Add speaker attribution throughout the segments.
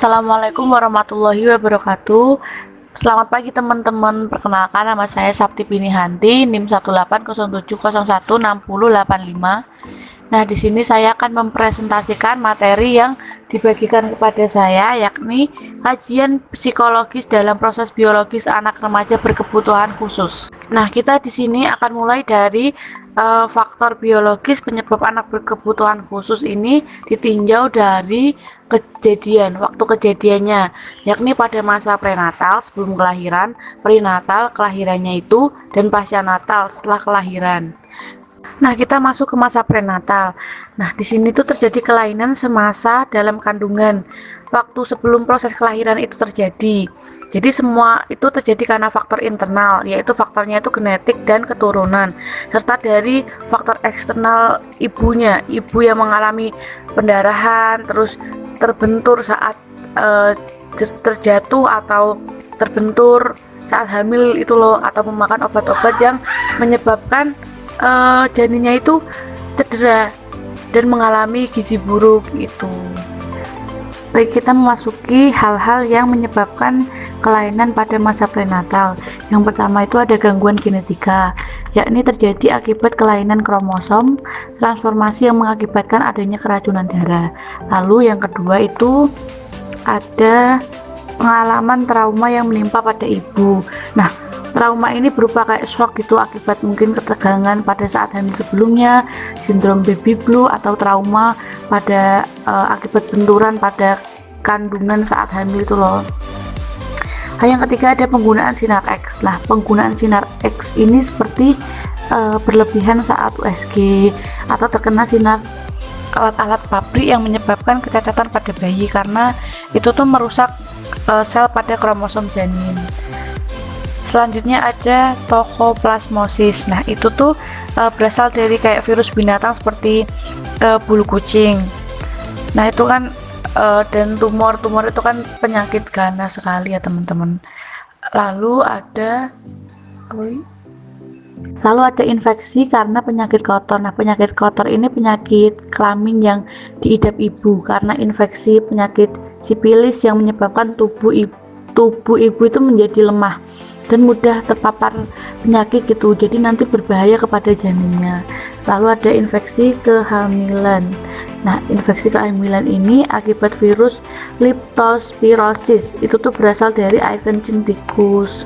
Speaker 1: Assalamualaikum warahmatullahi wabarakatuh. Selamat pagi teman-teman. Perkenalkan, nama saya Sapti Binihanti, NIM 18070160605. Nah, di sini saya akan mempresentasikan materi yang dibagikan kepada saya, yakni kajian psikologis dalam proses biologis anak remaja berkebutuhan khusus. Nah, kita di sini akan mulai dari faktor biologis penyebab anak berkebutuhan khusus ini ditinjau dari waktu kejadiannya, yakni pada masa prenatal sebelum kelahiran, perinatal kelahirannya itu, dan pasca natal setelah kelahiran. Nah, kita masuk ke masa prenatal. Nah, di sini tuh terjadi kelainan semasa dalam kandungan. Waktu sebelum proses kelahiran itu terjadi. Jadi semua itu terjadi karena faktor internal, yaitu faktornya itu genetik dan keturunan, serta dari faktor eksternal ibunya, ibu yang mengalami pendarahan, terus terbentur saat terjatuh atau terbentur saat hamil itu loh, atau memakan obat-obat yang menyebabkan janinnya itu cedera dan mengalami gizi buruk itu. Baik, kita memasuki hal-hal yang menyebabkan kelainan pada masa prenatal. Yang pertama itu ada gangguan genetika, yakni terjadi akibat kelainan kromosom, transformasi yang mengakibatkan adanya keracunan darah. Lalu yang kedua itu ada pengalaman trauma yang menimpa pada ibu. Nah, trauma ini berupa kayak shock gitu akibat mungkin ketegangan pada saat hamil sebelumnya, sindrom baby blue, atau trauma pada akibat benturan pada kandungan saat hamil itu loh. Yang ketiga ada penggunaan sinar X. Nah, penggunaan sinar X ini seperti berlebihan saat USG atau terkena sinar alat-alat pabrik yang menyebabkan kecacatan pada bayi, karena itu tuh merusak sel pada kromosom janin. Selanjutnya ada tokoplasmosis. Nah, itu tuh berasal dari kayak virus binatang seperti bulu kucing. Nah, itu kan dan tumor itu kan penyakit ganas sekali ya teman-teman. Lalu ada infeksi karena penyakit kotor. Nah, penyakit kotor ini penyakit kelamin yang diidap ibu karena infeksi penyakit sipilis yang menyebabkan tubuh ibu itu menjadi lemah dan mudah terpapar penyakit gitu, jadi nanti berbahaya kepada janinnya. Lalu ada infeksi kehamilan. Nah, infeksi kehamilan ini akibat virus leptospirosis, itu tuh berasal dari air kencing tikus.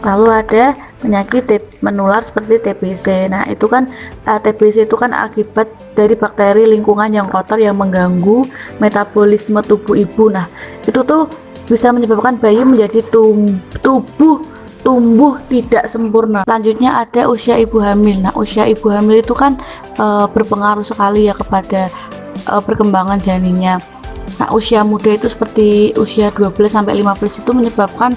Speaker 1: Lalu ada penyakit menular seperti TBC. Nah, itu kan TBC itu kan akibat dari bakteri lingkungan yang kotor yang mengganggu metabolisme tubuh ibu. Nah, itu tuh bisa menyebabkan bayi menjadi tumbuh tidak sempurna. Selanjutnya ada usia ibu hamil. Nah, usia ibu hamil itu kan berpengaruh sekali ya kepada perkembangan janinnya. Nah, usia muda itu seperti usia 12 sampai 15 itu menyebabkan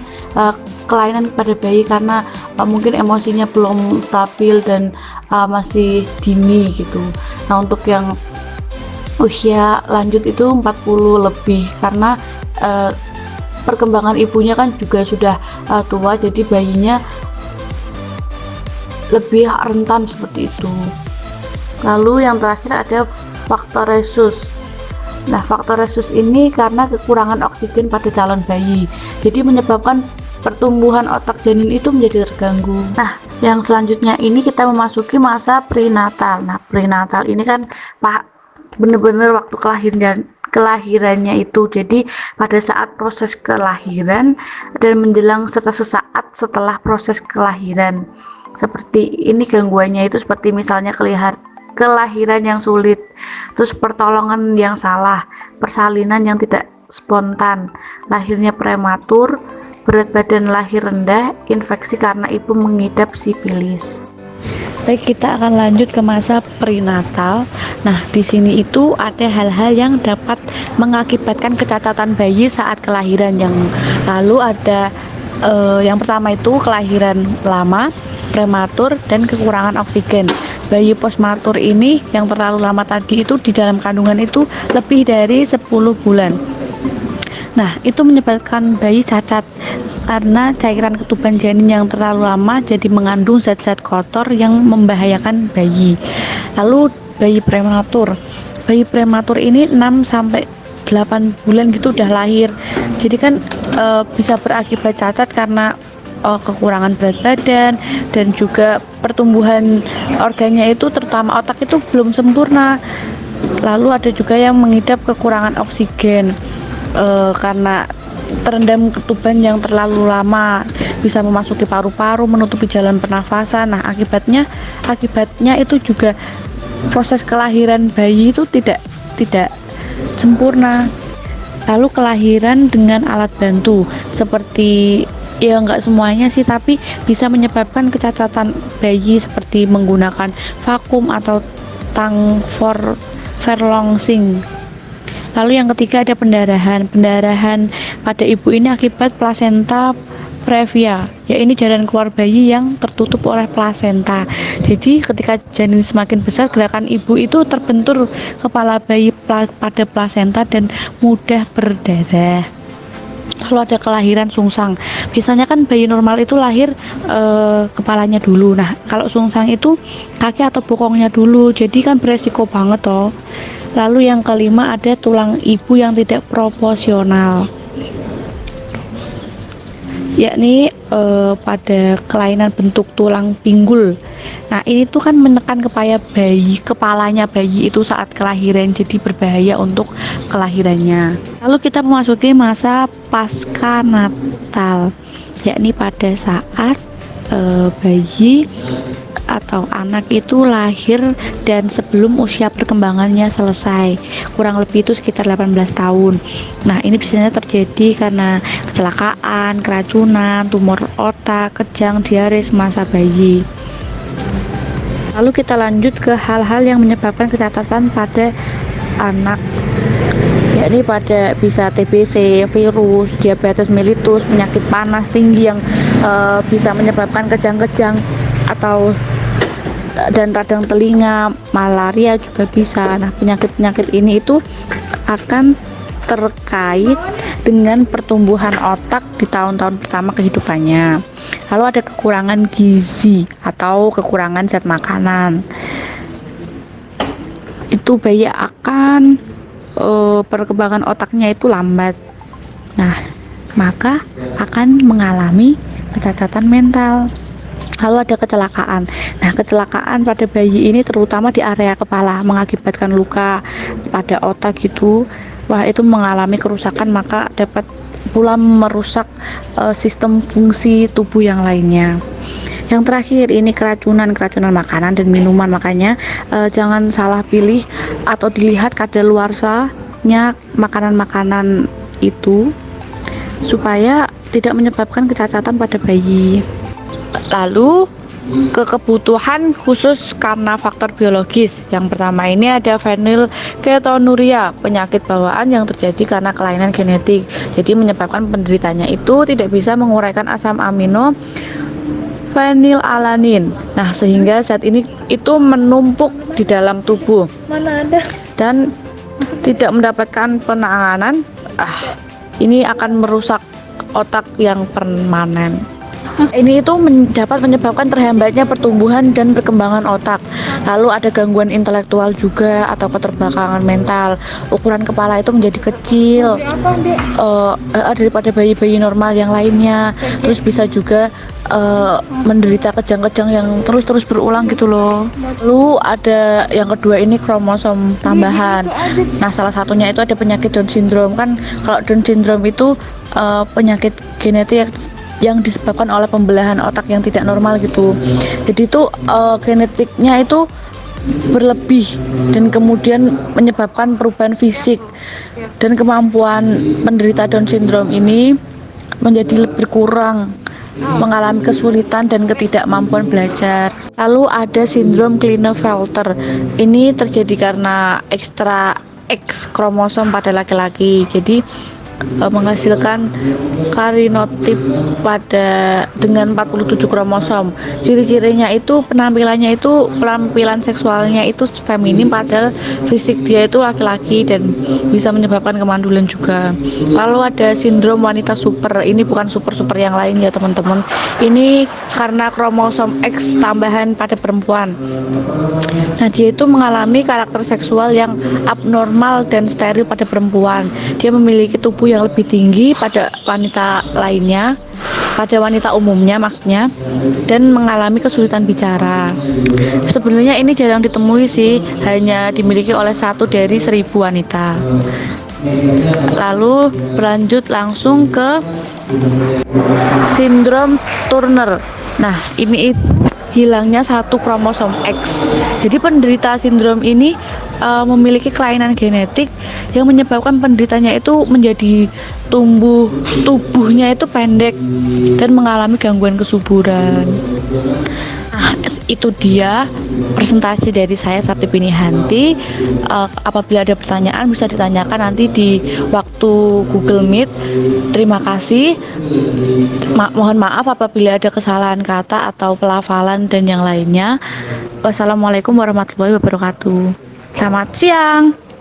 Speaker 1: kelainan pada bayi karena mungkin emosinya belum stabil dan masih dini gitu. Nah, untuk yang usia lanjut itu 40 lebih karena perkembangan ibunya kan juga sudah tua, jadi bayinya lebih rentan seperti itu. Lalu yang terakhir ada faktor resus. Nah, faktor resus ini karena kekurangan oksigen pada calon bayi, jadi menyebabkan pertumbuhan otak janin itu menjadi terganggu. Nah, yang selanjutnya ini kita memasuki masa prenatal. Nah, prenatal ini kan bener-bener waktu kelahirannya itu, jadi pada saat proses kelahiran dan menjelang serta sesaat setelah proses kelahiran. Seperti ini gangguannya itu seperti misalnya kelahiran yang sulit, terus pertolongan yang salah, persalinan yang tidak spontan, lahirnya prematur, berat badan lahir rendah, infeksi karena ibu mengidap sipilis. Baik, kita akan lanjut ke masa prenatal. Nah, di sini itu ada hal-hal yang dapat mengakibatkan kecacatan bayi saat kelahiran. Lalu ada yang pertama itu kelahiran lama, prematur, dan kekurangan oksigen. Bayi postmatur ini yang terlalu lama tadi itu di dalam kandungan itu lebih dari 10 bulan. Nah, itu menyebabkan bayi cacat karena cairan ketuban janin yang terlalu lama jadi mengandung zat-zat kotor yang membahayakan bayi. Lalu bayi prematur ini 6 sampai 8 bulan gitu udah lahir. Jadi kan bisa berakibat cacat karena kekurangan berat badan dan juga pertumbuhan organnya itu terutama otak itu belum sempurna. Lalu ada juga yang mengidap kekurangan oksigen karena terendam ketuban yang terlalu lama, bisa memasuki paru-paru, menutupi jalan pernafasan. Nah, akibatnya itu juga proses kelahiran bayi itu tidak sempurna. Lalu kelahiran dengan alat bantu seperti, ya nggak semuanya sih, tapi bisa menyebabkan kecacatan bayi seperti menggunakan vakum atau tang for verlongsing. Lalu yang ketiga ada pendarahan pada ibu ini akibat plasenta previa, ya ini jalan keluar bayi yang tertutup oleh plasenta. Jadi ketika janin semakin besar, gerakan ibu itu terbentur kepala bayi pada plasenta dan mudah berdarah. Lalu ada kelahiran sungsang. Biasanya kan bayi normal itu lahir kepalanya dulu. Nah, kalau sungsang itu kaki atau bokongnya dulu. Jadi kan beresiko banget toh. Lalu yang kelima ada tulang ibu yang tidak proporsional, yakni pada kelainan bentuk tulang pinggul. Nah, ini tuh kan menekan kepalanya bayi itu saat kelahiran, jadi berbahaya untuk kelahirannya. Lalu kita memasuki masa pasca natal, yakni pada saat bayi atau anak itu lahir dan sebelum usia perkembangannya selesai, kurang lebih itu sekitar 18 tahun. Nah, ini biasanya terjadi karena kecelakaan, keracunan, tumor otak, kejang, diare semasa bayi. Lalu kita lanjut ke hal-hal yang menyebabkan kecacatan pada anak, yakni pada bisa TBC, virus, diabetes mellitus, penyakit panas tinggi yang bisa menyebabkan kejang-kejang atau dan radang telinga, malaria juga bisa. Nah, penyakit-penyakit ini itu akan terkait dengan pertumbuhan otak di tahun-tahun pertama kehidupannya. Lalu ada kekurangan gizi atau kekurangan zat makanan. Itu bayi akan perkembangan otaknya itu lambat. Nah, maka akan mengalami kecacatan mental. Lalu ada kecelakaan. Nah, kecelakaan pada bayi ini terutama di area kepala mengakibatkan luka pada otak gitu. Wah, itu mengalami kerusakan, maka dapat pula merusak sistem fungsi tubuh yang lainnya. Yang terakhir ini keracunan makanan dan minuman. Makanya jangan salah pilih atau dilihat kadaluarsanya makanan-makanan itu supaya tidak menyebabkan kecacatan pada bayi. Lalu kebutuhan khusus karena faktor biologis. Yang pertama ini ada fenilketonuria, penyakit bawaan yang terjadi karena kelainan genetik. Jadi menyebabkan penderitanya itu tidak bisa menguraikan asam amino fenilalanin. Nah, sehingga zat ini itu menumpuk di dalam tubuh dan tidak mendapatkan penanganan. Ini akan merusak otak yang permanen. Ini itu dapat menyebabkan terhambatnya pertumbuhan dan perkembangan otak. Lalu ada gangguan intelektual juga atau keterbelakangan mental. Ukuran kepala itu menjadi kecil daripada bayi-bayi normal yang lainnya. Terus bisa juga menderita kejang-kejang yang terus berulang gitu loh. Lalu ada yang kedua ini kromosom tambahan. Nah, salah satunya itu ada penyakit Down syndrome. Kan kalau Down syndrome itu penyakit genetik yang disebabkan oleh pembelahan otak yang tidak normal gitu. Jadi itu genetiknya itu berlebih dan kemudian menyebabkan perubahan fisik, dan kemampuan penderita Down syndrome ini menjadi lebih berkurang, mengalami kesulitan dan ketidakmampuan belajar. Lalu ada sindrom Klinefelter. Ini terjadi karena ekstra X kromosom pada laki-laki. Jadi menghasilkan karyotyp dengan 47 kromosom. Ciri-cirinya itu penampilannya itu penampilan seksualnya itu feminim, padahal fisik dia itu laki-laki dan bisa menyebabkan kemandulan juga. Lalu ada sindrom wanita super. Ini bukan super-super yang lain ya teman-teman. Ini karena kromosom X tambahan pada perempuan. Nah, dia itu mengalami karakter seksual yang abnormal dan steril pada perempuan. Dia memiliki tubuh yang lebih tinggi pada wanita lainnya, pada wanita umumnya maksudnya, dan mengalami kesulitan bicara. Sebenarnya ini jarang ditemui sih, hanya dimiliki oleh 1 dari 1.000 wanita. Lalu berlanjut langsung ke sindrom Turner. Nah, ini hilangnya 1 kromosom X. Jadi penderita sindrom ini memiliki kelainan genetik yang menyebabkan penderitanya itu menjadi tubuhnya itu pendek dan mengalami gangguan kesuburan. Nah, itu dia presentasi dari saya Sapti Pinihanti. Apabila ada pertanyaan bisa ditanyakan nanti di waktu Google Meet. Terima kasih. Mohon maaf apabila ada kesalahan kata atau pelafalan dan yang lainnya. Wassalamualaikum warahmatullahi wabarakatuh. Selamat siang.